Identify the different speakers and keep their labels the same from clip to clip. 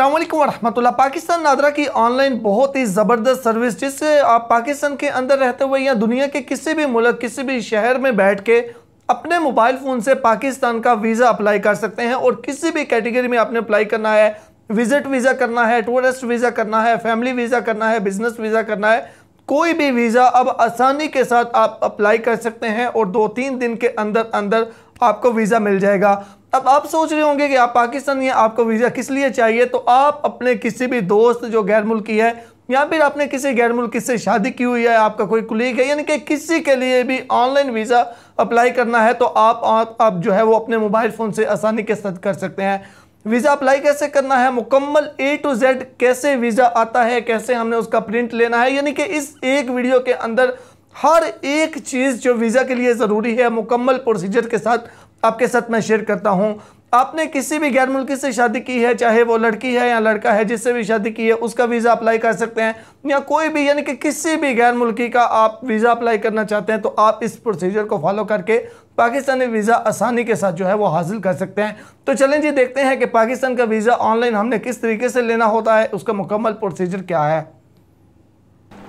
Speaker 1: अस्सलाम वालेकुम वरहमतुल्लाह। पाकिस्तान नादरा की ऑनलाइन बहुत ही ज़बरदस्त सर्विस, जिससे आप पाकिस्तान के अंदर रहते हुए या दुनिया के किसी भी मुल्क किसी भी शहर में बैठ के अपने मोबाइल फ़ोन से पाकिस्तान का वीज़ा अप्लाई कर सकते हैं। और किसी भी कैटेगरी में आपने अप्लाई करना है, विज़िट वीज़ा करना है, टूरिस्ट वीज़ा करना है, फैमिली वीज़ा करना है, बिजनेस वीज़ा करना है, कोई भी वीज़ा अब आसानी के साथ आप अप्लाई कर सकते हैं और 2-3 दिन के अंदर अंदर आपको वीज़ा मिल जाएगा। अब आप सोच रहे होंगे कि आप पाकिस्तानी हैं, आपको वीज़ा किस लिए चाहिए। तो आप अपने किसी भी दोस्त जो गैर मुल्की है या फिर आपने किसी गैर मुल्की से शादी की हुई है, आपका कोई कुलीग है, यानी कि किसी के लिए भी ऑनलाइन वीज़ा अप्लाई करना है तो आप जो है वो अपने मोबाइल फ़ोन से आसानी के साथ कर सकते हैं। वीज़ा अप्लाई कैसे करना है, मुकम्मल A to Z कैसे वीज़ा आता है, कैसे हमने उसका प्रिंट लेना है, यानी कि इस एक वीडियो के अंदर हर एक चीज़ जो वीज़ा के लिए ज़रूरी है मुकम्मल प्रोसीजर के साथ आपके साथ मैं शेयर करता हूं। आपने किसी भी गैर मुल्की से शादी की है, चाहे वो लड़की है या लड़का है, जिससे भी शादी की है उसका वीज़ा अप्लाई कर सकते हैं, या कोई भी यानी कि किसी भी गैर मुल्की का आप वीज़ा अप्लाई करना चाहते हैं तो आप इस प्रोसीजर को फॉलो करके पाकिस्तानी वीज़ा आसानी के साथ जो है वो हासिल कर सकते हैं। तो चलें जी, देखते हैं कि पाकिस्तान का वीज़ा ऑनलाइन हमने किस तरीके से लेना होता है, उसका मुकम्मल प्रोसीजर क्या है।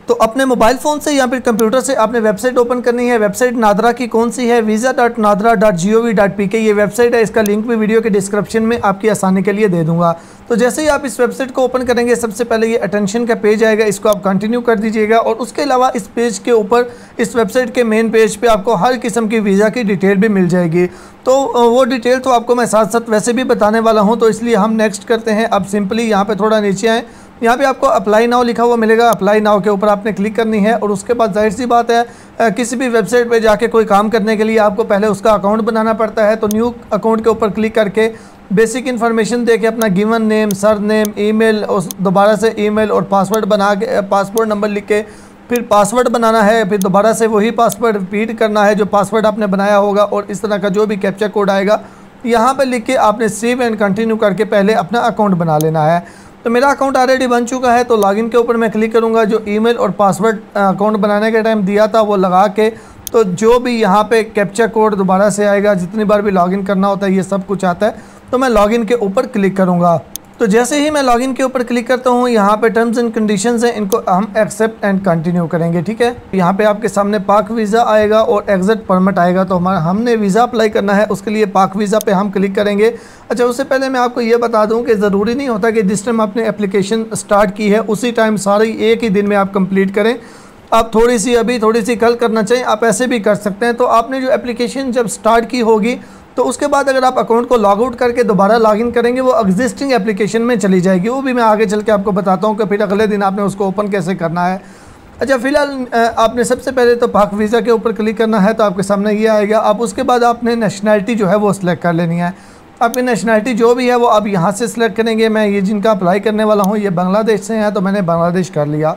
Speaker 1: तो अपने मोबाइल फ़ोन से या फिर कंप्यूटर से आपने वेबसाइट ओपन करनी है। वेबसाइट नादरा की कौन सी है, visa.nadra.gov.pk ये वेबसाइट है। इसका लिंक भी वीडियो के डिस्क्रिप्शन में आपकी आसानी के लिए दे दूंगा। तो जैसे ही आप इस वेबसाइट को ओपन करेंगे, सबसे पहले ये अटेंशन का पेज आएगा, इसको आप कंटिन्यू कर दीजिएगा। और उसके अलावा इस पेज के ऊपर, इस वेबसाइट के मेन पेज पे आपको हर किस्म की वीज़ा की डिटेल भी मिल जाएगी। तो वो डिटेल तो आपको मैं साथ साथ वैसे भी बताने वाला हूँ, तो इसलिए हम नेक्स्ट करते हैं। अब सिंपली यहाँ पर थोड़ा नीचे आएँ, यहाँ पे आपको अप्लाई नाउ लिखा हुआ मिलेगा। अप्लाई नाउ के ऊपर आपने क्लिक करनी है। और उसके बाद जाहिर सी बात है, किसी भी वेबसाइट पे जाके कोई काम करने के लिए आपको पहले उसका अकाउंट बनाना पड़ता है। तो न्यू अकाउंट के ऊपर क्लिक करके बेसिक इन्फॉर्मेशन दे के अपना given name, sir name, email, और दोबारा से ईमेल और पासवर्ड बना के, पासपोर्ट नंबर लिख के फिर पासवर्ड बनाना है, फिर दोबारा से वही पासवर्ड रिपीट करना है जो पासवर्ड आपने बनाया होगा। और इस तरह का जो भी कैप्चा कोड आएगा यहाँ पर लिख के आपने सेव एंड कंटिन्यू करके पहले अपना अकाउंट बना लेना है। तो मेरा अकाउंट ऑलरेडी बन चुका है, तो लॉगिन के ऊपर मैं क्लिक करूंगा। जो ईमेल और पासवर्ड अकाउंट बनाने के टाइम दिया था वो लगा के, तो जो भी यहाँ पे कैप्चा कोड दोबारा से आएगा, जितनी बार भी लॉगिन करना होता है ये सब कुछ आता है। तो मैं लॉगिन के ऊपर क्लिक करूँगा। तो जैसे ही मैं लॉगिन के ऊपर क्लिक करता हूँ, यहाँ पे टर्म्स एंड कंडीशंस हैं, इनको हम एक्सेप्ट एंड कंटिन्यू करेंगे, ठीक है। यहाँ पे आपके सामने पाक वीज़ा आएगा और एग्जिट परमिट आएगा। तो हमने वीज़ा अप्लाई करना है, उसके लिए पाक वीज़ा पे हम क्लिक करेंगे। अच्छा, उससे पहले मैं आपको ये बता दूँ कि ज़रूरी नहीं होता कि जिस टाइम आपने एप्लीकेशन स्टार्ट की है उसी टाइम सारी एक ही दिन में आप कंप्लीट करें। आप थोड़ी सी अभी, थोड़ी सी कल करना चाहिए, आप ऐसे भी कर सकते हैं। तो आपने जो एप्लीकेशन जब स्टार्ट की होगी तो उसके बाद अगर आप अकाउंट को लॉग आउट करके दोबारा लॉगिन करेंगे, वो एग्जिस्टिंग एप्लीकेशन में चली जाएगी। वो भी मैं आगे चल के आपको बताता हूँ कि फिर अगले दिन आपने उसको ओपन कैसे करना है। अच्छा, फ़िलहाल आपने सबसे पहले तो पाक वीज़ा के ऊपर क्लिक करना है, तो आपके सामने ये आएगा। अब उसके बाद आपने नेशनैलिटी जो है वो सिलेक्ट कर लेनी है। आपकी नेशनैलिटी जो भी है वो आप यहाँ से सिलेक्ट करेंगे। मैं ये जिनका अप्लाई करने वाला हूँ ये बांग्लादेश से हैं, तो मैंने बांग्लादेश कर लिया।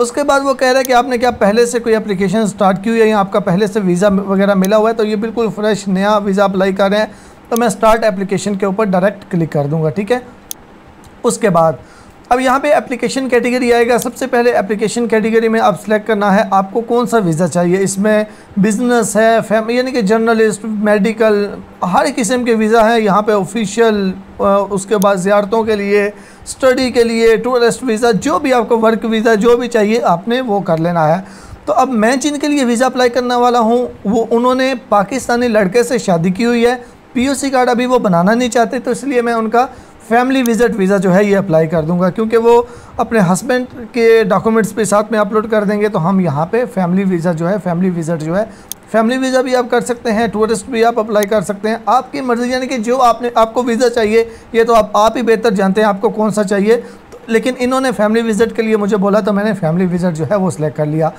Speaker 1: उसके बाद वो कह रहा है कि आपने क्या पहले से कोई एप्लीकेशन स्टार्ट की हुई है या आपका पहले से वीज़ा वगैरह मिला हुआ है। तो ये बिल्कुल फ्रेश नया वीज़ा अप्लाई कर रहे हैं, तो मैं स्टार्ट एप्लीकेशन के ऊपर डायरेक्ट क्लिक कर दूंगा, ठीक है। उसके बाद अब यहाँ पे एप्लीकेशन कैटेगरी आएगा। सबसे पहले एप्लीकेशन कैटेगरी में आप सेलेक्ट करना है आपको कौन सा वीज़ा चाहिए। इसमें बिजनेस है, फैमिली यानी कि जर्नलिस्ट, मेडिकल, हर किस्म के वीज़ा है यहाँ पे, ऑफिशियल, उसके बाद ज़ियारतों के लिए, स्टडी के लिए, टूरिस्ट वीज़ा, जो भी आपको वर्क वीज़ा जो भी चाहिए आपने वो कर लेना है। तो अब मैं जिनके लिए वीज़ा अप्लाई करने वाला हूँ वो उन्होंने पाकिस्तानी लड़के से शादी की हुई है, POC कार्ड अभी वो बनाना नहीं चाहते, तो इसलिए मैं उनका फैमिली विज़िट वीज़ा जो है ये अप्लाई कर दूंगा। क्योंकि वो अपने हस्बैंड के डॉक्यूमेंट्स पे साथ में अपलोड कर देंगे, तो हम यहाँ पे फैमिली वीज़ा जो है, फैमिली विज़िट जो है, फैमिली वीज़ा भी आप कर सकते हैं, टूरिस्ट भी आप अप्लाई कर सकते हैं, आपकी मर्ज़ी। यानी कि जो आपको वीज़ा चाहिए ये तो आप ही बेहतर जानते हैं आपको कौन सा चाहिए। तो लेकिन इन्होंने फैमिली विज़िट के लिए मुझे बोला, तो मैंने फैमिली विज़िट जो है वो सिलेक्ट कर लिया।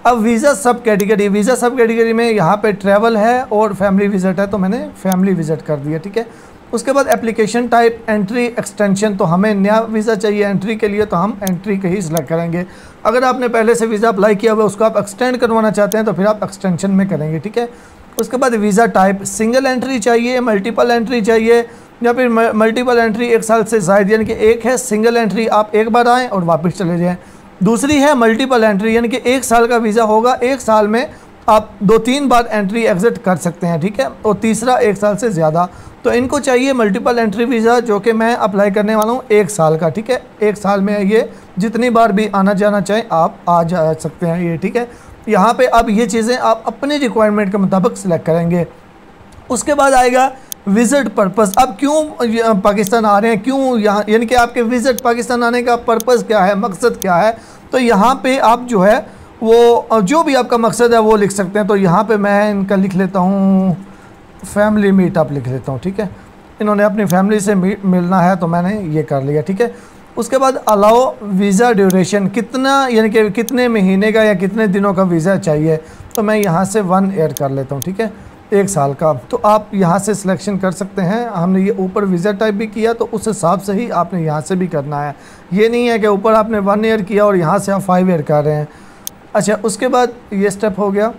Speaker 1: अब वीज़ा सब कैटेगरी में यहाँ पे ट्रैवल है और फैमिली विज़िट है, तो मैंने फैमिली विज़िट कर दिया, ठीक है। उसके बाद एप्लीकेशन टाइप एंट्री एक्सटेंशन, तो हमें नया वीज़ा चाहिए एंट्री के लिए, तो हम एंट्री के ही सिलेक्ट करेंगे। अगर आपने पहले से वीज़ा अप्लाई किया हुआ उसको आप एक्सटेंड करवाना चाहते हैं तो फिर आप एक्सटेंशन में करेंगे, ठीक है। उसके बाद वीज़ा टाइप सिंगल एंट्री चाहिए, मल्टीपल एंट्री चाहिए, या फिर मल्टीपल एंट्री 1 साल से ज़ायद, यानी कि एक है सिंगल एंट्री, आप एक बार आएँ और वापस चले जाएँ। दूसरी है मल्टीपल एंट्री, यानी कि 1 साल का वीज़ा होगा, 1 साल में आप 2-3 बार एंट्री एग्जिट कर सकते हैं, ठीक है, और तीसरा 1 साल से ज़्यादा। तो इनको चाहिए मल्टीपल एंट्री वीज़ा, जो कि मैं अप्लाई करने वाला हूँ 1 साल का, ठीक है। 1 साल में ये जितनी बार भी आना जाना चाहें आप आ जा सकते हैं ये, ठीक है। यहाँ पे अब ये चीज़ें आप अपनी रिक्वायरमेंट के मुताबिक सिलेक्ट करेंगे। उसके बाद आएगा विज़िट पर्पस। अब क्यों पाकिस्तान आ रहे हैं, क्यों यहाँ, यानी कि आपके विज़िट पाकिस्तान आने का पर्पस क्या है, मकसद क्या है। तो यहाँ पे आप जो है वो जो भी आपका मकसद है वो लिख सकते हैं। तो यहाँ पे मैं इनका लिख लेता हूँ फैमिली मीटअप लिख लेता हूँ, ठीक है। इन्होंने अपनी फैमिली से मिलना है तो मैंने ये कर लिया, ठीक है। उसके बाद अलाउ वीज़ा ड्यूरेशन, कितना यानी कि कितने महीने का या कितने दिनों का वीज़ा चाहिए। तो मैं यहाँ से 1 ईयर कर लेता हूँ, ठीक है, 1 साल का। तो आप यहाँ से सिलेक्शन कर सकते हैं। हमने ये ऊपर वीज़ा टाइप भी किया तो उस हिसाब से ही आपने यहाँ से भी करना है। ये नहीं है कि ऊपर आपने 1 ईयर किया और यहाँ से आप 5 ईयर कर रहे हैं। अच्छा, उसके बाद ये स्टेप हो गया।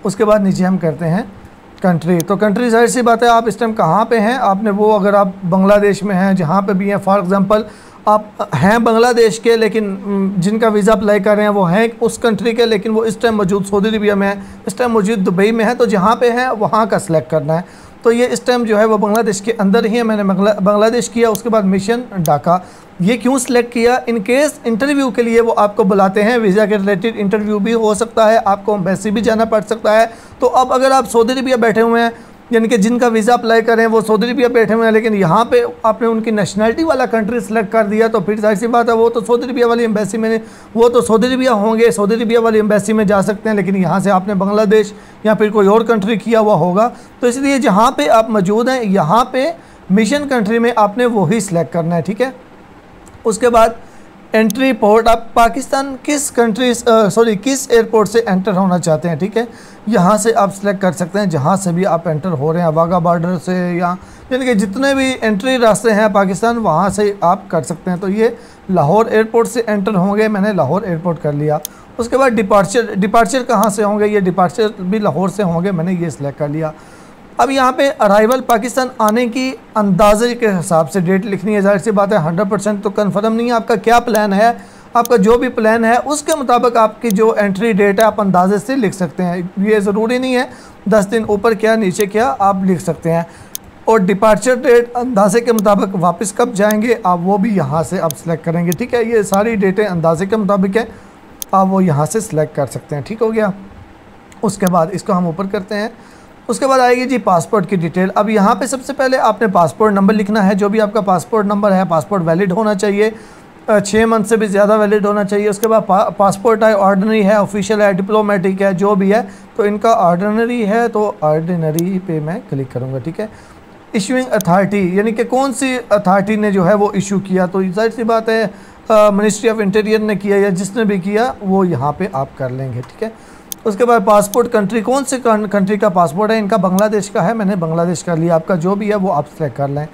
Speaker 1: उसके बाद नीचे हम करते हैं कंट्री। तो कंट्री जाहिर सी बात है आप इस टाइम कहाँ पे हैं, आपने वो, अगर आप बांग्लादेश में हैं, जहाँ पे भी हैं, फॉर एग्ज़ाम्पल आप हैं बांग्लादेश के लेकिन जिनका वीज़ा अप्लाई कर रहे हैं वो हैं उस कंट्री के, लेकिन वो इस टाइम मौजूद सऊदी अरबिया में है, इस टाइम मौजूद दुबई में है। तो जहाँ पे हैं वहाँ का सिलेक्ट करना है। तो ये इस टाइम जो है वो बांग्लादेश के अंदर ही है, मैंने बांग्लादेश किया। उसके बाद मिशन ढाका। ये क्यों सिलेक्ट किया, इन केस इंटरव्यू के लिए वो आपको बुलाते हैं, वीज़ा के रिलेटेड इंटरव्यू भी हो सकता है, आपको एम्बेसी भी जाना पड़ सकता है। तो अब अगर आप सऊदी अरबिया बैठे हुए हैं, यानी कि जिनका वीज़ा अप्लाई करें वो सऊदी अरबिया बैठे हुए हैं, लेकिन यहाँ पे आपने उनकी नेशनलिटी वाला कंट्री सेलेक्ट कर दिया, तो फिर जाहिर सी बात है वो तो सऊदी अरबिया वाली एम्बेसी में, वो तो सऊदी अरबिया होंगे, सऊदी अरबिया वाली एम्बेसी में जा सकते हैं। लेकिन यहाँ से आपने बांग्लादेश या फिर कोई और कंट्री किया हुआ होगा, तो इसलिए जहाँ पर आप मौजूद हैं यहाँ पर मिशन कंट्री में आपने वही सिलेक्ट करना है, ठीक है। उसके बाद एंट्री पोर्ट, आप पाकिस्तान किस कंट्री किस एयरपोर्ट से एंटर होना चाहते हैं, ठीक है। यहाँ से आप सिलेक्ट कर सकते हैं जहाँ से भी आप एंटर हो रहे हैं, वाघा बॉर्डर से या यानी कि जितने भी एंट्री रास्ते हैं पाकिस्तान वहाँ से आप कर सकते हैं। तो ये लाहौर एयरपोर्ट से एंटर होंगे, मैंने लाहौर एयरपोर्ट कर लिया। उसके बाद डिपार्चर कहाँ से होंगे, ये डिपार्चर भी लाहौर से होंगे, मैंने ये सिलेक्ट कर लिया। अब यहाँ पे अराइवल पाकिस्तान आने की अंदाजे के हिसाब से डेट लिखनी है। जाहिर सी बात है 100% तो कंफर्म नहीं है आपका क्या प्लान है, आपका जो भी प्लान है उसके मुताबिक आपकी जो एंट्री डेट है आप अंदाजे से लिख सकते हैं। ये ज़रूरी नहीं है 10 दिन ऊपर क्या नीचे क्या, आप लिख सकते हैं। और डिपार्चर डेट अंदाजे के मुताबिक वापस कब जाएंगे आप वो भी यहाँ से आप सिलेक्ट करेंगे, ठीक है। ये सारी डेटें अंदाजे के मुताबिक है, आप वो यहाँ से सिलेक्ट कर सकते हैं, ठीक हो गया। उसके बाद इसको हम ऊपर करते हैं। उसके बाद आएगी जी पासपोर्ट की डिटेल। अब यहाँ पे सबसे पहले आपने पासपोर्ट नंबर लिखना है, जो भी आपका पासपोर्ट नंबर है, पासपोर्ट वैलिड होना चाहिए, 6 मंथ से भी ज़्यादा वैलिड होना चाहिए। उसके बाद पासपोर्ट है, ऑर्डिनरी है, ऑफिशियल है, डिप्लोमेटिक है, जो भी है। तो इनका ऑर्डिनरी है तो ऑर्डिनरी पे मैं क्लिक करूँगा, ठीक है। इशूइंग अथॉरिटी, यानी कि कौन सी अथॉरिटी ने जो है वो इशू किया, तो जाहिर सी बात है मिनिस्ट्री ऑफ इंटीरियर ने किया या जिसने भी किया वो यहाँ पर आप कर लेंगे, ठीक है। उसके बाद पासपोर्ट कंट्री, कौन से कंट्री का पासपोर्ट है, इनका बांग्लादेश का है, मैंने बांग्लादेश कर लिया। आपका जो भी है वो आप सेलेक्ट कर लें।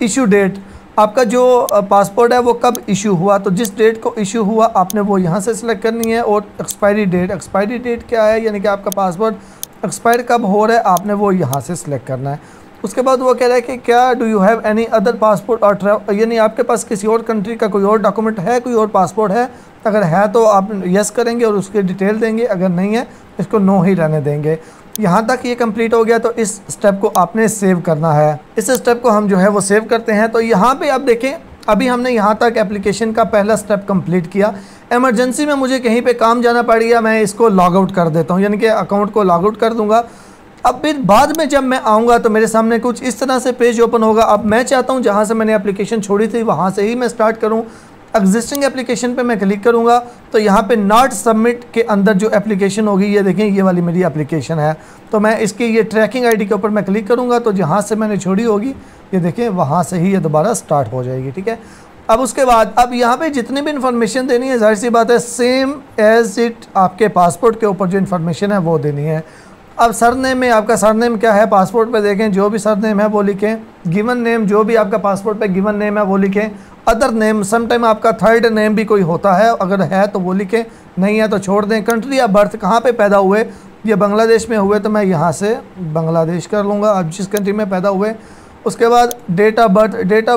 Speaker 1: इशू डेट, आपका जो पासपोर्ट है वो कब इशू हुआ, तो जिस डेट को इशू हुआ आपने वो यहाँ से सिलेक्ट करनी है। और एक्सपायरी डेट क्या है, यानी कि आपका पासपोर्ट एक्सपायर कब हो रहा है आपने वो यहाँ से सिलेक्ट करना है। उसके बाद वो कह रहा है कि क्या do you have any other passport और ट्रैवल, यानी आपके पास किसी और कंट्री का कोई और डॉक्यूमेंट है, कोई और पासपोर्ट है। अगर है तो आप यस करेंगे और उसकी डिटेल देंगे, अगर नहीं है इसको नो ही रहने देंगे। यहाँ तक ये कंप्लीट हो गया तो इस स्टेप को आपने सेव करना है। इस स्टेप को हम जो है वो सेव करते हैं। तो यहाँ पे आप देखें अभी हमने यहाँ तक एप्लीकेशन का पहला स्टेप कंप्लीट किया। एमरजेंसी में मुझे कहीं पे काम जाना पड़ गया, मैं इसको लॉग आउट कर देता हूँ, यानी कि अकाउंट को लॉग आउट कर दूँगा। अब फिर बाद में जब मैं आऊँगा तो मेरे सामने कुछ इस तरह से पेज ओपन होगा। अब मैं चाहता हूँ जहाँ से मैंने एप्लीकेशन छोड़ी थी वहाँ से ही मैं स्टार्ट करूँ। एग्जिस्टिंग एप्लीकेशन पे मैं क्लिक करूँगा तो यहाँ पे नॉट सबमिट के अंदर जो एप्लीकेशन होगी, ये देखें ये वाली मेरी एप्लीकेशन है। तो मैं इसकी ये ट्रैकिंग आईडी के ऊपर मैं क्लिक करूँगा तो जहाँ से मैंने छोड़ी होगी ये देखें वहाँ से ही ये दोबारा स्टार्ट हो जाएगी, ठीक है। अब उसके बाद अब यहाँ पे जितनी भी इन्फॉर्मेशन देनी है जाहिर सी बात है सेम एज इट आपके पासपोर्ट के ऊपर जो इन्फॉर्मेशन है वो देनी है। अब सरनेम में आपका सरनेम क्या है, पासपोर्ट पे देखें जो भी सरनेम है वो लिखें। गिवन नेम जो भी आपका पासपोर्ट पे गिवन नेम है वो लिखें। अदर नेम समटाइम आपका थर्ड नेम भी कोई होता है, अगर है तो वो लिखें, नहीं है तो छोड़ दें। कंट्री ऑफ बर्थ कहाँ पे पैदा हुए, ये बांग्लादेश में हुए तो मैं यहाँ से बांग्लादेश कर लूँगा, अब जिस कंट्री में पैदा हुए। उसके बाद डेट ऑफ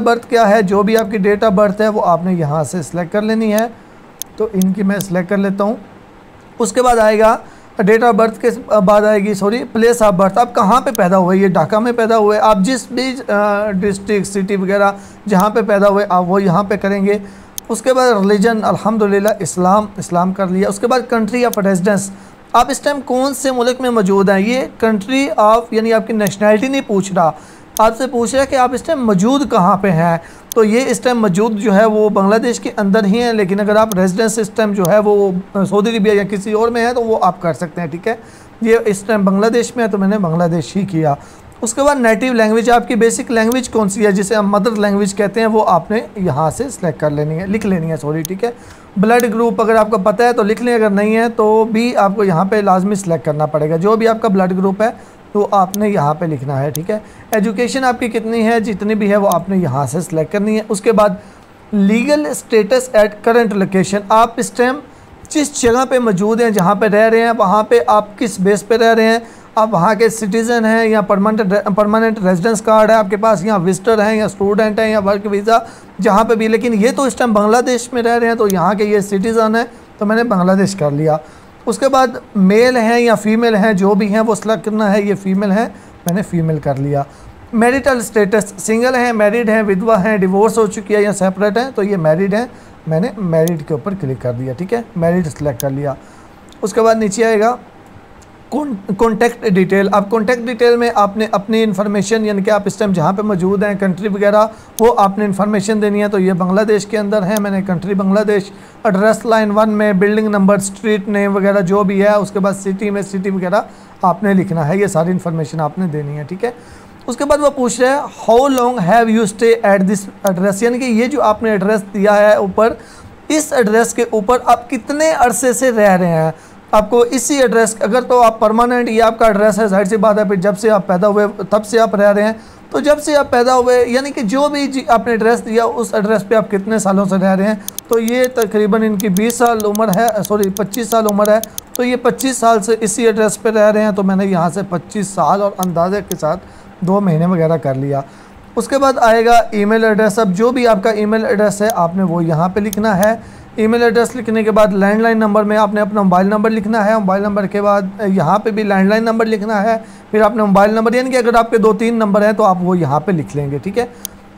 Speaker 1: बर्थ क्या है, जो भी आपकी डेट ऑफ बर्थ है वो आपने यहाँ से सिलेक्ट कर लेनी है। तो इनकी मैं सिलेक्ट कर लेता हूँ। उसके बाद आएगा डेट ऑफ बर्थ के बाद आएगी प्लेस ऑफ बर्थ, आप कहाँ पे पैदा हुए, ये ढाका में पैदा हुए, आप जिस भी डिस्ट्रिक्ट सिटी वगैरह जहाँ पे पैदा हुए आप वो यहाँ पे करेंगे। उसके बाद रिलीजन अल्हम्दुलिल्लाह इस्लाम कर लिया। उसके बाद कंट्री ऑफ रेजिडेंस, आप इस टाइम कौन से मुल्क में मौजूद हैं, ये कंट्री ऑफ यानी आपकी नेशनैलिटी नहीं पूछ रहा, आपसे पूछ रहा है कि आप इस टाइम मौजूद कहाँ पे हैं। तो ये इस टाइम मौजूद जो है वो बांग्लादेश के अंदर ही है, लेकिन अगर आप रेजिडेंस इस टाइम जो है वो सऊदी अरबिया या किसी और में है तो वो आप कर सकते हैं, ठीक है। ये इस टाइम बांग्लादेश में है तो मैंने बांग्लादेश ही किया। उसके बाद नेटिव लैंग्वेज, आपकी बेसिक लैंग्वेज कौन सी है जिसे हम मदर लैंग्वेज कहते हैं, वो आपने यहाँ से सिलेक्ट कर लेनी है, लिख लेनी है ठीक है। ब्लड ग्रुप अगर आपको पता है तो लिख लें, अगर नहीं है तो भी आपको यहाँ पे लाजमी सिलेक्ट करना पड़ेगा। जो भी आपका ब्लड ग्रुप है तो आपने यहाँ पे लिखना है, ठीक है। एजुकेशन आपकी कितनी है, जितनी भी है वो आपने यहाँ से सिलेक्ट करनी है। उसके बाद legal status at current location, आप इस टाइम जिस जगह पे मौजूद हैं, जहाँ पे रह रहे हैं, वहाँ पे आप किस बेस पे रह रहे हैं, आप वहाँ के सिटीज़न हैं या परमानेंट रेजिडेंस कार्ड है आपके पास, या विजिटर हैं या स्टूडेंट हैं या वर्क वीज़ा, जहाँ पे भी। लेकिन ये तो इस टाइम बांग्लादेश में रह रहे हैं तो यहाँ के ये सिटीज़न हैं तो मैंने बांग्लादेश कर लिया। उसके बाद मेल हैं या फीमेल हैं, जो भी हैं वो सिलेक्ट करना है, ये फीमेल हैं मैंने फीमेल कर लिया। मैरिटल स्टेटस, सिंगल हैं, मैरिड हैं, विधवा हैं, डिवोर्स हो चुकी है या सेपरेट हैं, तो ये मैरिड हैं, मैंने मैरिड के ऊपर क्लिक कर दिया, ठीक है, मैरिड सेलेक्ट कर लिया। उसके बाद नीचे आएगा कॉन्टैक्ट डिटेल, अब कॉन्टैक्ट डिटेल में आपने अपनी इन्फॉर्मेशन यानी कि आप इस टाइम जहाँ पे मौजूद हैं, कंट्री वगैरह, वो आपने इन्फॉर्मेशन देनी है। तो ये बांग्लादेश के अंदर है, मैंने कंट्री बांग्लादेश, एड्रेस लाइन 1 में बिल्डिंग नंबर, स्ट्रीट नेम वगैरह जो भी है, उसके बाद सिटी में सिटी वगैरह आपने लिखना है, ये सारी इन्फॉर्मेशन आपने देनी है, ठीक है। उसके बाद वो पूछ रहे हैं how long have you stay at this address, यानी कि ये जो आपने एड्रेस दिया है ऊपर, इस एड्रेस के ऊपर आप कितने अरसे से रह रहे हैं। आपको इसी एड्रेस, अगर तो आप परमानेंट ये आपका एड्रेस है, जाहिर सी बात है फिर जब से आप पैदा हुए तब से आप रह रहे हैं, तो जब से आप पैदा हुए यानी कि जो भी आपने एड्रेस दिया उस एड्रेस पे आप कितने सालों से रह रहे हैं। तो ये तकरीबन इनकी 20 साल उम्र है, 25 साल उम्र है, तो ये 25 साल से इसी एड्रेस पे रह रहे हैं। तो मैंने यहाँ से 25 साल और अंदाजे के साथ 2 महीने वगैरह कर लिया। उसके बाद आएगा ईमेल एड्रेस, अब जो भी आपका ईमेल एड्रेस है आपने वो यहाँ पे लिखना है। ईमेल एड्रेस लिखने के बाद लैंडलाइन नंबर में आपने अपना मोबाइल नंबर लिखना है, मोबाइल नंबर के बाद यहाँ पे भी लैंडलाइन नंबर लिखना है, फिर आपने मोबाइल नंबर, यानी कि अगर आपके 2-3 नंबर हैं तो आप वो यहाँ पे लिख लेंगे, ठीक है।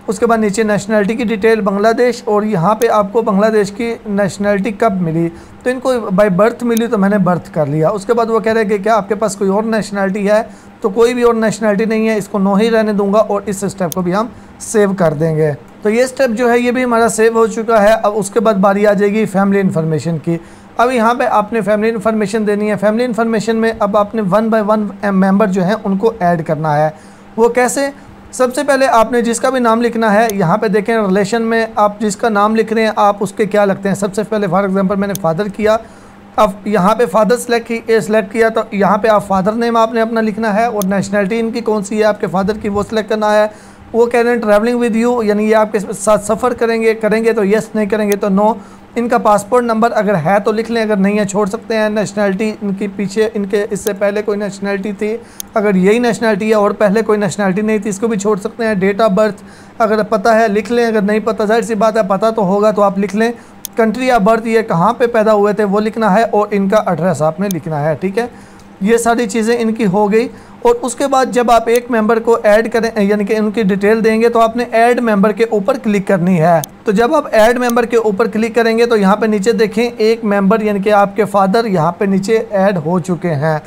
Speaker 1: उसके बाद नीचे नेशनैलिटी की डिटेल बांग्लादेश, और यहाँ पे आपको बांग्लादेश की नेशनैलिटी कब मिली, तो इनको बाय बर्थ मिली तो मैंने बर्थ कर लिया। उसके बाद वो कह रहे हैं कि क्या आपके पास कोई और नेशनैलिटी है, तो कोई भी और नेशनैलिटी नहीं है, इसको नो ही रहने दूंगा और इस स्टेप को भी हम सेव कर देंगे। तो ये स्टेप जो है ये भी हमारा सेव हो चुका है। अब उसके बाद बारी आ जाएगी फैमिली इन्फॉर्मेशन की। अब यहाँ पे आपने फैमिली इन्फॉर्मेशन देनी है। फैमिली इन्फॉर्मेशन में अब आपने 1 बाय 1 मेंबर जो है उनको ऐड करना है। वो कैसे, सबसे पहले आपने जिसका भी नाम लिखना है, यहाँ पे देखें रिलेशन में आप जिसका नाम लिख रहे हैं आप उसके क्या लगते हैं। सबसे पहले फॉर एग्जांपल मैंने फादर किया, अब यहाँ पे फादर सेलेक्ट किया तो यहाँ पे आप फादर नेम आपने अपना लिखना है, और नेशनैलिटी इनकी कौन सी है आपके फादर की वो सिलेक्ट करना है। वो कह रहे हैं ट्रैवलिंग विद यू, यानी ये आपके साथ सफ़र करेंगे तो यस, नहीं करेंगे तो नो। इनका पासपोर्ट नंबर अगर है तो लिख लें, अगर नहीं है छोड़ सकते हैं। नेशनैलिटी इनकी पीछे इनके इससे पहले कोई नेशनैलिटी थी, अगर यही नेशनैलिटी है और पहले कोई नेशनैलिटी नहीं थी इसको भी छोड़ सकते हैं। डेट ऑफ बर्थ अगर पता है लिख लें, अगर नहीं पता जाहिर सी बात है पता तो होगा तो आप लिख लें। कंट्री ऑफ बर्थ ये कहाँ पे पैदा हुए थे वो लिखना है, और इनका एड्रेस आपने लिखना है, ठीक है। ये सारी चीज़ें इनकी हो गई। और उसके बाद जब आप एक मेंबर को ऐड करें यानी कि उनकी डिटेल देंगे तो आपने ऐड मेंबर के ऊपर क्लिक करनी है। तो जब आप ऐड मेंबर के ऊपर क्लिक करेंगे तो यहाँ पे नीचे देखें एक मेंबर यानी कि आपके फादर यहाँ पे नीचे ऐड हो चुके हैं।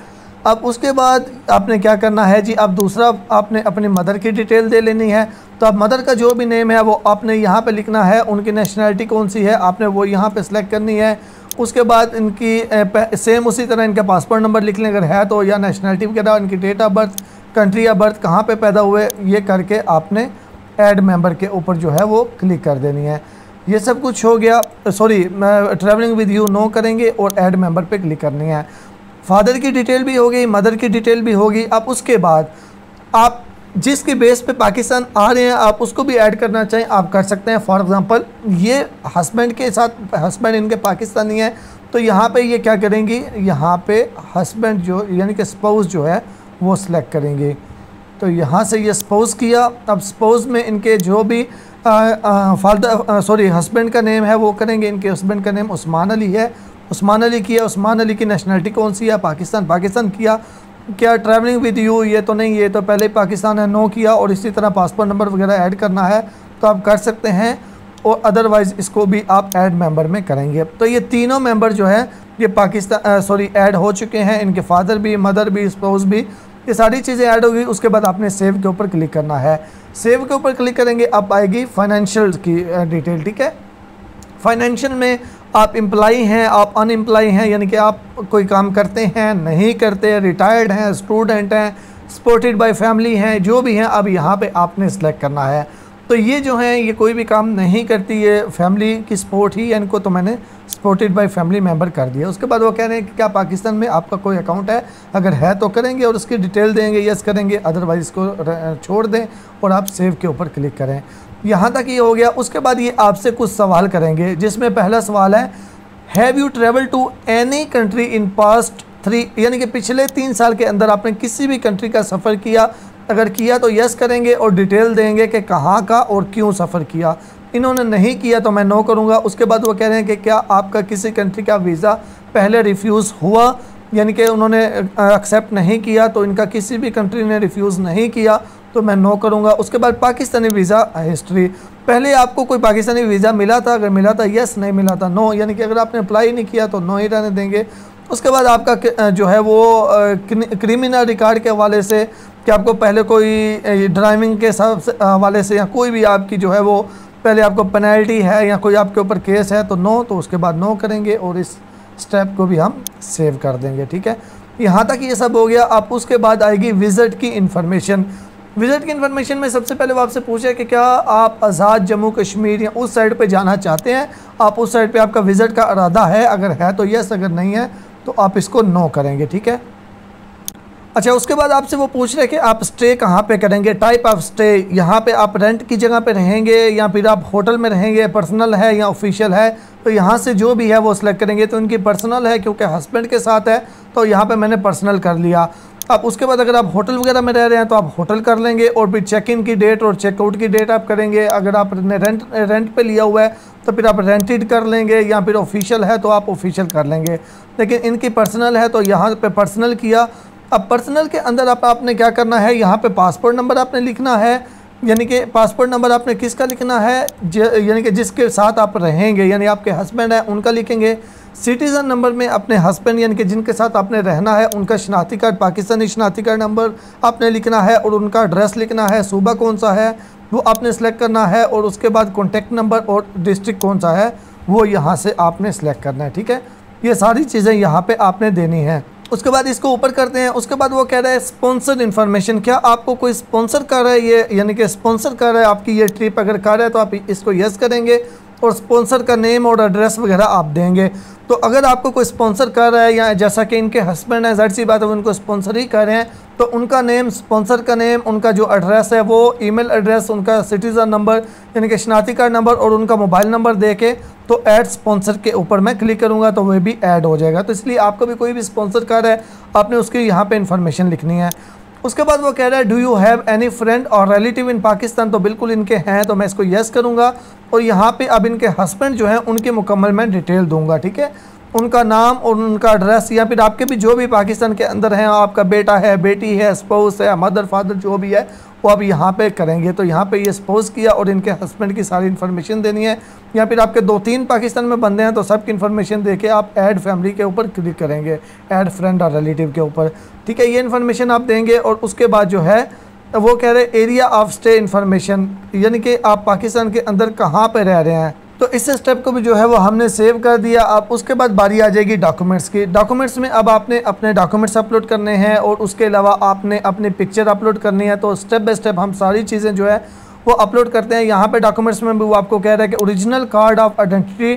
Speaker 1: अब उसके बाद आपने क्या करना है जी, अब दूसरा आपने अपनी मदर की डिटेल दे लेनी है। तो अब मदर का जो भी नेम है वो आपने यहाँ पे लिखना है, उनकी नेशनैलिटी कौन सी है आपने वो यहाँ पे सिलेक्ट करनी है। उसके बाद इनकी सेम उसी तरह इनका पासपोर्ट नंबर लिख लें अगर है तो, या नेशनैलिटी वगैरह, इनकी date of birth, country of birth कहाँ पे पैदा हुए, ये करके आपने ऐड मेंबर के ऊपर जो है वो क्लिक कर देनी है। ये सब कुछ हो गया। ट्रैवलिंग विद यू नो करेंगे और ऐड मेंबर पे क्लिक करनी है। फादर की डिटेल भी हो गई, मदर की डिटेल भी होगी। अब उसके बाद आप जिसके बेस पे पाकिस्तान आ रहे हैं आप उसको भी ऐड करना चाहें आप कर सकते हैं। फॉर एग्ज़ाम्पल ये हस्बैंड के साथ, हस्बैंड इनके पाकिस्तानी है तो यहाँ पे ये क्या करेंगी, यहाँ पे हस्बैंड जो यानी कि स्पाउस जो है वो सिलेक्ट करेंगे। तो यहाँ से ये स्पाउस किया। अब स्पाउस में इनके जो भी हस्बैंड का नेम है वो करेंगे। इनके हस्बैंड का नेम उस्मान अली है, उस्मान अली किया, उस्मान अली की नेशनलिटी कौन सी है, पाकिस्तान किया। क्या ट्रैवलिंग विद यू, ये तो नहीं, ये तो पहले ही पाकिस्तान है, नो किया। और इसी तरह पासपोर्ट नंबर वगैरह ऐड करना है तो आप कर सकते हैं, और अदरवाइज़ इसको भी आप ऐड मेंबर में करेंगे। तो ये तीनों मेंबर जो है ये पाकिस्तान ऐड हो चुके हैं, इनके फादर भी, मदर भी, स्पाउस भी, ये सारी चीज़ें ऐड होगी। उसके बाद आपने सेव के ऊपर क्लिक करना है। सेव के ऊपर क्लिक करेंगे, अब आएगी फाइनेंशियल की डिटेल, ठीक है। फाइनेंशियल में आप एम्प्लॉई हैं, आप अनएम्प्लॉय हैं, यानी कि आप कोई काम करते हैं, नहीं करते, रिटायर्ड हैं, स्टूडेंट हैं, सपोर्टेड बाय फैमिली हैं, जो भी हैं, अब यहाँ पे आपने सेलेक्ट करना है। तो ये जो है ये कोई भी काम नहीं करती, ये फैमिली की सपोर्ट ही है इनको, तो मैंने सपोर्टेड बाय फैमिली मेंबर कर दिया। उसके बाद वो कह रहे हैं कि क्या पाकिस्तान में आपका कोई अकाउंट है, अगर है तो करेंगे और उसकी डिटेल देंगे, यस करेंगे, अदरवाइज़ इसको छोड़ दें और आप सेव के ऊपर क्लिक करें। यहाँ तक ये हो गया। उसके बाद ये आपसे कुछ सवाल करेंगे, जिसमें पहला सवाल है, have you travel to any country in past 3, यानी कि पिछले 3 साल के अंदर आपने किसी भी कंट्री का सफ़र किया, अगर किया तो यस करेंगे और डिटेल देंगे कि कहाँ का और क्यों सफ़र किया। इन्होंने नहीं किया तो मैं नो करूँगा। उसके बाद वो कह रहे हैं कि क्या आपका किसी कंट्री का वीज़ा पहले रिफ्यूज़ हुआ, यानी कि उन्होंने एक्सेप्ट नहीं किया, तो इनका किसी भी कंट्री ने रिफ्यूज़ नहीं किया तो मैं नो करूँगा। उसके बाद पाकिस्तानी वीज़ा हिस्ट्री, पहले आपको कोई पाकिस्तानी वीज़ा मिला था, अगर मिला था यस, नहीं मिला था नो, यानी कि अगर आपने अप्लाई नहीं किया तो नो ही रहने देंगे। उसके बाद आपका जो है वो क्रिमिनल रिकॉर्ड के हवाले से, कि आपको पहले कोई ड्राइविंग के हवाले से या कोई भी आपकी जो है वो पहले आपको पेनल्टी है या कोई आपके ऊपर केस है तो नो, तो उसके बाद नो करेंगे और इस स्टेप को भी हम सेव कर देंगे, ठीक है। यहाँ तक ये सब हो गया। आप उसके बाद आएगी विज़िट की इन्फॉर्मेशन। विज़िट की इन्फॉर्मेशन में सबसे पहले वो आपसे पूछे कि क्या आप आज़ाद जम्मू कश्मीर या उस साइड पे जाना चाहते हैं, आप उस साइड पे आपका विज़िट का इरादा है, अगर है तो यस, अगर नहीं है तो आप इसको नो करेंगे, ठीक है। अच्छा, उसके बाद आपसे वो पूछ रहे हैं कि आप स्टे कहाँ पे करेंगे, टाइप ऑफ स्टे, यहाँ पे आप रेंट की जगह पे रहेंगे या फिर आप होटल में रहेंगे, पर्सनल है या ऑफिशियल है, तो यहाँ से जो भी है वो सिलेक्ट करेंगे। तो इनकी पर्सनल है क्योंकि हस्बैंड के साथ है, तो यहाँ पे मैंने पर्सनल कर लिया। अब उसके बाद अगर आप होटल वगैरह में रह रहे हैं तो आप होटल कर लेंगे, और फिर चेक इन की डेट और चेकआउट की डेट आप करेंगे। अगर आपने रेंट पे लिया हुआ है तो फिर आप रेंटेड कर लेंगे, या फिर ऑफिशियल है तो आप ऑफिशियल कर लेंगे। लेकिन इनकी पर्सनल है तो यहाँ पे पर्सनल किया। अब पर्सनल के अंदर आपने क्या करना है, यहाँ पे पासपोर्ट नंबर आपने लिखना है, यानी कि पासपोर्ट नंबर आपने किसका लिखना है, यानी कि जिसके साथ आप रहेंगे, यानी आपके हस्बैंड है उनका लिखेंगे। सिटीज़न नंबर में अपने हस्बैंड यानी कि जिनके साथ आपने रहना है उनका शनाख्ती कार्ड, पाकिस्तानी शनाख्ती कार्ड नंबर आपने लिखना है, और उनका एड्रेस लिखना है, सूबा कौन सा है वो आपने सेलेक्ट करना है, और उसके बाद कॉन्टैक्ट नंबर और डिस्ट्रिक्ट कौन सा है वो यहाँ से आपने सेलेक्ट करना है, ठीक है। ये सारी चीज़ें यहाँ पर आपने देनी है। उसके बाद इसको ऊपर करते हैं। उसके बाद वो कह रहा है स्पॉन्सर्ड इन्फॉर्मेशन, क्या आपको कोई स्पॉन्सर कर रहा है, ये यानी कि स्पॉन्सर कर रहा है आपकी ये ट्रिप, अगर कर रहा है तो आप इसको यस करेंगे और स्पॉन्सर का नेम और एड्रेस वगैरह आप देंगे। तो अगर आपको कोई स्पॉन्सर कर रहा है, या जैसा कि इनके हस्बैंड है, ज़ाहिर सी बात है वो उनको स्पॉन्सर ही कर रहे हैं, तो उनका नेम, स्पॉन्सर का नेम, उनका जो एड्रेस है वो ईमेल एड्रेस, उनका सिटीज़न नंबर यानी कि शनाख्ती कार्ड नंबर और उनका मोबाइल नंबर दे के तो ऐड स्पॉन्सर के ऊपर मैं क्लिक करूँगा तो वह भी ऐड हो जाएगा। तो इसलिए आपको भी कोई भी स्पॉन्सर कर रहा है आपने उसकी यहाँ पर इन्फॉर्मेशन लिखनी है। उसके बाद वो कह रहा है do you have any friend और रिलेटिव इन पाकिस्तान, तो बिल्कुल इनके हैं, तो मैं इसको यस करूँगा। और यहाँ पे अब इनके हस्बैंड जो हैं उनके मुकम्मल मैं डिटेल दूंगा, ठीक है, उनका नाम और उनका एड्रेस, या फिर आपके भी जो भी पाकिस्तान के अंदर हैं, आपका बेटा है, बेटी है, स्पाउस है, मदर फादर जो भी है वो अब यहाँ पे करेंगे। तो यहाँ पे ये स्पाउस किया और इनके हस्बैंड की सारी इन्फॉर्मेशन देनी है, या फिर आपके 2-3 पाकिस्तान में बंदे हैं तो सबकी इन्फॉर्मेशन दे के आप ऐड फैमिली के ऊपर क्लिक करेंगे, ऐड फ्रेंड और रिलेटिव के ऊपर, ठीक है। ये इन्फॉर्मेशन आप देंगे। और उसके बाद जो है वो कह रहे एरिया ऑफ स्टे इन्फॉर्मेशन, यानी कि आप पाकिस्तान के अंदर कहाँ पे रह रहे हैं। तो इस स्टेप को भी जो है वो हमने सेव कर दिया। अब उसके बाद बारी आ जाएगी डॉक्यूमेंट्स की। डॉक्यूमेंट्स में अब आपने अपने डॉक्यूमेंट्स अपलोड करने हैं और उसके अलावा आपने अपनी पिक्चर अपलोड करनी है। तो स्टेप बाय स्टेप हम सारी चीज़ें जो है वो अपलोड करते हैं। यहाँ पे डॉक्यूमेंट्स में भी वो आपको कह रहा है कि original card of identity,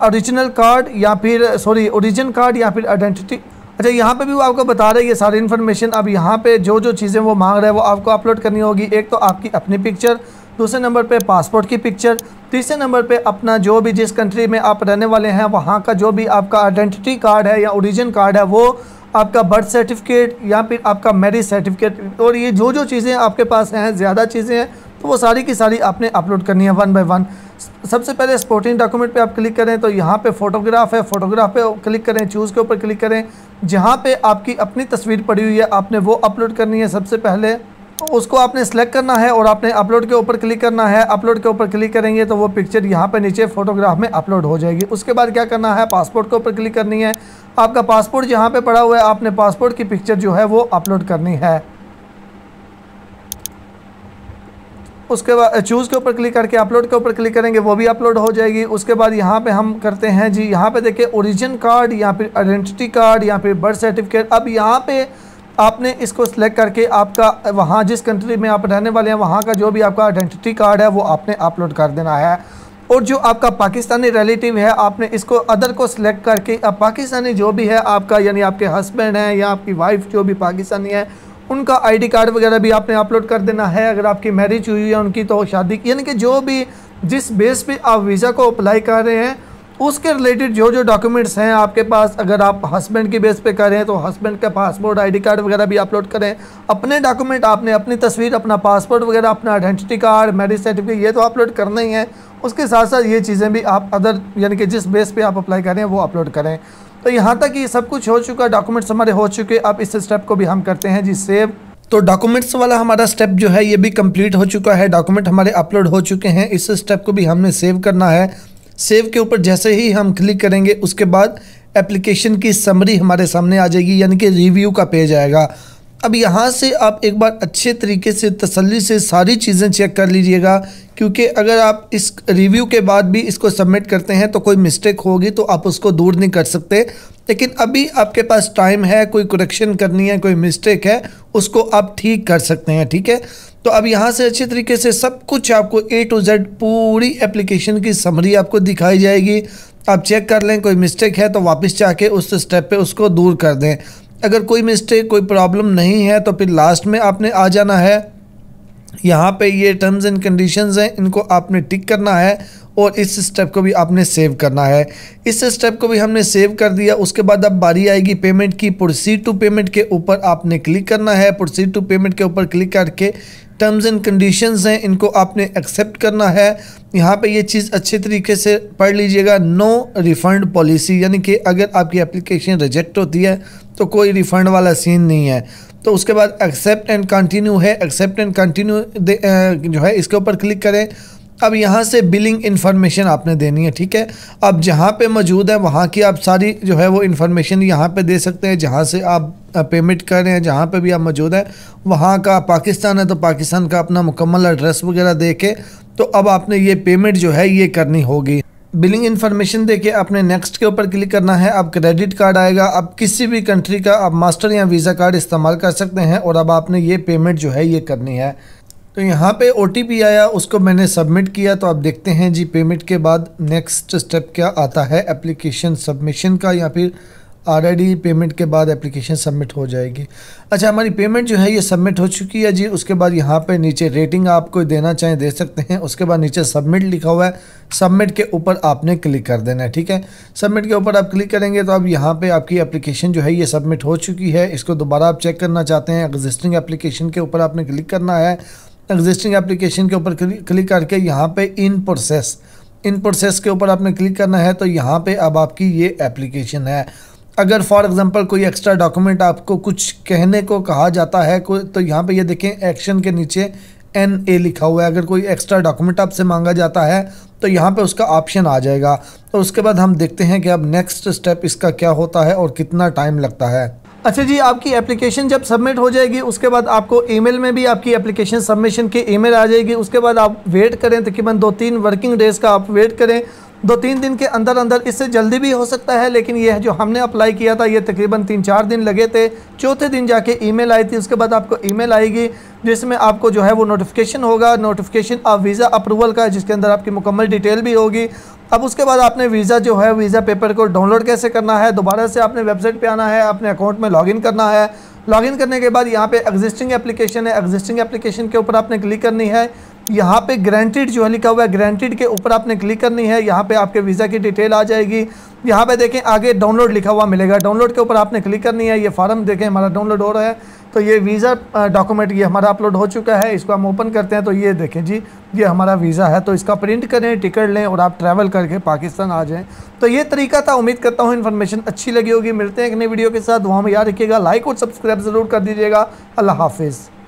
Speaker 1: original card या फिर ओरिजिन कार्ड या फिर आइडेंटिटी। अच्छा, यहाँ पे भी वो आपको बता रहे हैं ये सारी इन्फॉर्मेशन। अब यहाँ पे जो जो चीज़ें वो मांग रहे हैं वो आपको अपलोड करनी होगी। एक तो आपकी अपनी पिक्चर, दूसरे नंबर पे पासपोर्ट की पिक्चर, तीसरे नंबर पे अपना जो भी जिस कंट्री में आप रहने वाले हैं वहाँ का जो भी आपका आइडेंटिटी कार्ड है या ओरिजिन कार्ड है, वो आपका बर्थ सर्टिफिकेट या फिर आपका मैरिज सर्टिफिकेट। और ये जो जो चीज़ें आपके पास हैं, ज़्यादा चीज़ें हैं तो वो सारी की सारी आपने अपलोड करनी है वन बाय वन। सबसे पहले सपोर्टिंग डॉक्यूमेंट पे आप क्लिक करें तो यहाँ पे फ़ोटोग्राफ है, फ़ोटोग्राफ पे क्लिक करें, चूज़ के ऊपर क्लिक करें। जहाँ पे आपकी अपनी तस्वीर पड़ी हुई है आपने वो अपलोड करनी है। सबसे पहले उसको आपने सेलेक्ट करना है और आपने अपलोड के ऊपर क्लिक करना है। अपलोड के ऊपर क्लिक करेंगे तो वो पिक्चर यहाँ पे नीचे फोटोग्राफ में अपलोड हो जाएगी। उसके बाद क्या करना है, पासपोर्ट के ऊपर क्लिक करनी है। आपका पासपोर्ट जहाँ पे पड़ा हुआ है आपने पासपोर्ट की पिक्चर जो है वो अपलोड करनी है। उसके बाद चूज़ के ऊपर क्लिक करके अपलोड के ऊपर क्लिक करेंगे, वो भी अपलोड हो जाएगी। उसके बाद यहाँ पे हम करते हैं जी, यहाँ पे देखिए ओरिजिन कार्ड या फिर आइडेंटिटी कार्ड या फिर बर्थ सर्टिफिकेट। अब यहाँ पे आपने इसको सिलेक्ट करके आपका वहाँ जिस कंट्री में आप रहने वाले हैं वहाँ का जो भी आपका आइडेंटिटी कार्ड है वो आपने अपलोड कर देना है। और जो आपका पाकिस्तानी रिलेटिव है आपने इसको अदर को सिलेक्ट करके अब पाकिस्तानी जो भी है आपका, यानी आपके हस्बैंड हैं या आपकी वाइफ जो भी पाकिस्तानी है, उनका आईडी कार्ड वगैरह भी आपने अपलोड कर देना है। अगर आपकी मैरिज हुई है उनकी तो शादी, यानी कि जो भी जिस बेस पे आप वीज़ा को अप्लाई कर रहे हैं उसके रिलेटेड जो जो डॉक्यूमेंट्स हैं आपके पास, अगर आप हस्बैंड की बेस पे करें तो हस्बैंड का पासपोर्ट आईडी कार्ड वगैरह भी अपलोड करें। अपने डॉक्यूमेंट आपने अपनी तस्वीर, अपना पासपोर्ट वगैरह, अपना आइडेंटिटी कार्ड, मैरिज सर्टिफिकेट ये तो अपलोड करना ही है। उसके साथ साथ ये चीज़ें भी आप अदर यानी कि जिस बेस पे आप अप्लाई करें वो अपलोड करें। तो यहाँ तक ये सब कुछ हो चुका, डॉक्यूमेंट्स हमारे हो चुके। अब इस स्टेप को भी हम करते हैं जी सेव। तो डॉक्यूमेंट्स वाला हमारा स्टेप जो है ये भी कंप्लीट हो चुका है, डॉक्यूमेंट हमारे अपलोड हो चुके हैं। इस स्टेप को भी हमने सेव करना है। सेव के ऊपर जैसे ही हम क्लिक करेंगे उसके बाद एप्लीकेशन की समरी हमारे सामने आ जाएगी, यानी कि रिव्यू का पेज आएगा। अब यहाँ से आप एक बार अच्छे तरीके से तसल्ली से सारी चीज़ें चेक कर लीजिएगा, क्योंकि अगर आप इस रिव्यू के बाद भी इसको सबमिट करते हैं तो कोई मिस्टेक होगी तो आप उसको दूर नहीं कर सकते। लेकिन अभी आपके पास टाइम है, कोई करेक्शन करनी है, कोई मिस्टेक है उसको आप ठीक कर सकते हैं, ठीक है। तो अब यहाँ से अच्छे तरीके से सब कुछ आपको A to Z पूरी एप्लीकेशन की समरी आपको दिखाई जाएगी। आप चेक कर लें, कोई मिस्टेक है तो वापस जाके उस स्टेप पे उसको दूर कर दें। अगर कोई मिस्टेक, कोई प्रॉब्लम नहीं है तो फिर लास्ट में आपने आ जाना है। यहाँ पे ये टर्म्स एंड कंडीशंस हैं, इनको आपने टिक करना है और इस स्टेप को भी आपने सेव करना है। इस स्टेप को भी हमने सेव कर दिया। उसके बाद अब बारी आएगी पेमेंट की। प्रोसीड टू पेमेंट के ऊपर आपने क्लिक करना है। प्रोसीड टू पेमेंट के ऊपर क्लिक करके टर्म्स एंड कंडीशंस हैं इनको आपने एक्सेप्ट करना है। यहाँ पे ये चीज़ अच्छे तरीके से पढ़ लीजिएगा, नो रिफ़ंड पॉलिसी, यानी कि अगर आपकी एप्लीकेशन रिजेक्ट होती है तो कोई रिफ़ंड वाला सीन नहीं है। तो उसके बाद एक्सेप्ट एंड कंटिन्यू है, एक्सेप्ट एंड कंटिन्यू जो है इसके ऊपर क्लिक करें। अब यहाँ से बिलिंग इन्फॉर्मेशन आपने देनी है, ठीक है। अब जहाँ पे मौजूद है वहाँ की आप सारी जो है वो इन्फॉर्मेशन यहाँ पे दे सकते हैं। जहाँ से आप पेमेंट कर रहे हैं, जहाँ पे भी आप मौजूद है वहाँ का, पाकिस्तान है तो पाकिस्तान का अपना मुकम्मल एड्रेस वगैरह दे के तो अब आपने ये पेमेंट जो है ये करनी होगी। बिलिंग इन्फॉर्मेशन देके आपने नेक्स्ट के ऊपर क्लिक करना है। अब क्रेडिट कार्ड आएगा, अब किसी भी कंट्री का आप मास्टर या वीज़ा कार्ड इस्तेमाल कर सकते हैं और अब आपने ये पेमेंट जो है ये करनी है। तो यहाँ पे OTP आया, उसको मैंने सबमिट किया। तो आप देखते हैं जी पेमेंट के बाद नेक्स्ट स्टेप क्या आता है एप्लीकेशन सबमिशन का, या फिर ऑलरेडी पेमेंट के बाद एप्लीकेशन सबमिट हो जाएगी। अच्छा, हमारी पेमेंट जो है ये सबमिट हो चुकी है जी। उसके बाद यहाँ पे नीचे रेटिंग आपको देना चाहें दे सकते हैं। उसके बाद नीचे सबमिट लिखा हुआ है, सबमिट के ऊपर आपने क्लिक कर देना है, ठीक है। सबमिट के ऊपर आप क्लिक करेंगे तो अब यहाँ पे आपकी एप्लीकेशन जो है ये सबमिट हो चुकी है। इसको दोबारा आप चेक करना चाहते हैं, एग्जिस्टिंग एप्लीकेशन के ऊपर आपने क्लिक करना है। एग्जिस्टिंग एप्लीकेशन के ऊपर क्लिक करके यहाँ पे इन प्रोसेस के ऊपर आपने क्लिक करना है। तो यहाँ पे अब आपकी ये एप्लीकेशन है। अगर फॉर एग्जांपल कोई एक्स्ट्रा डॉक्यूमेंट आपको कुछ कहने को कहा जाता है तो यहाँ पे ये देखें एक्शन के नीचे NA लिखा हुआ है। अगर कोई एक्स्ट्रा डॉक्यूमेंट आपसे मांगा जाता है तो यहाँ पे उसका ऑप्शन आ जाएगा। तो उसके बाद हम देखते हैं कि अब नेक्स्ट स्टेप इसका क्या होता है और कितना टाइम लगता है। अच्छा जी, आपकी एप्लीकेशन जब सबमिट हो जाएगी उसके बाद आपको ईमेल में भी आपकी एप्लीकेशन सबमिशन की ईमेल आ जाएगी। उसके बाद आप वेट करें, तकरीबन 2-3 वर्किंग डेज़ का आप वेट करें। 2-3 दिन के अंदर अंदर, इससे जल्दी भी हो सकता है, लेकिन ये जो हमने अप्लाई किया था ये तकरीबन 3-4 दिन लगे थे। चौथे दिन जाके ईमेल आई थी। उसके बाद आपको ईमेल आएगी जिसमें आपको जो है वो नोटिफिकेशन होगा, नोटिफिकेशन ऑफ वीज़ा अप्रूवल का, जिसके अंदर आपकी मुकम्मल डिटेल भी होगी। अब उसके बाद आपने वीज़ा जो है वीज़ा पेपर को डाउनलोड कैसे करना है, दोबारा से आपने वेबसाइट पे आना है, अपने अकाउंट में लॉगिन करना है। लॉगिन करने के बाद यहाँ पे एग्जिस्टिंग एप्लीकेशन है, एग्जिस्टिंग एप्लीकेशन के ऊपर आपने क्लिक करनी है। यहाँ पे ग्रांटेड जो है लिखा हुआ है, ग्रांटेड के ऊपर आपने क्लिक करनी है। यहाँ पे आपके वीज़ा की डिटेल आ जाएगी। यहाँ पे देखें आगे डाउनलोड लिखा हुआ मिलेगा, डाउनलोड के ऊपर आपने क्लिक करनी है। ये फॉर्म देखें हमारा डाउनलोड हो रहा है। तो ये वीज़ा डॉक्यूमेंट ये हमारा अपलोड हो चुका है। इसको हम ओपन करते हैं तो ये देखें जी, ये हमारा वीज़ा है। तो इसका प्रिंट करें, टिकट लें और आप ट्रैवल करके पाकिस्तान आ जाएँ। तो ये तरीका था। उम्मीद करता हूँ इन्फॉर्मेशन अच्छी लगी होगी। मिलते हैं एक नई वीडियो के साथ। वहाँ में याद रखिएगा, लाइक और सब्सक्राइब ज़रूर कर दीजिएगा। अल्लाह हाफिज़।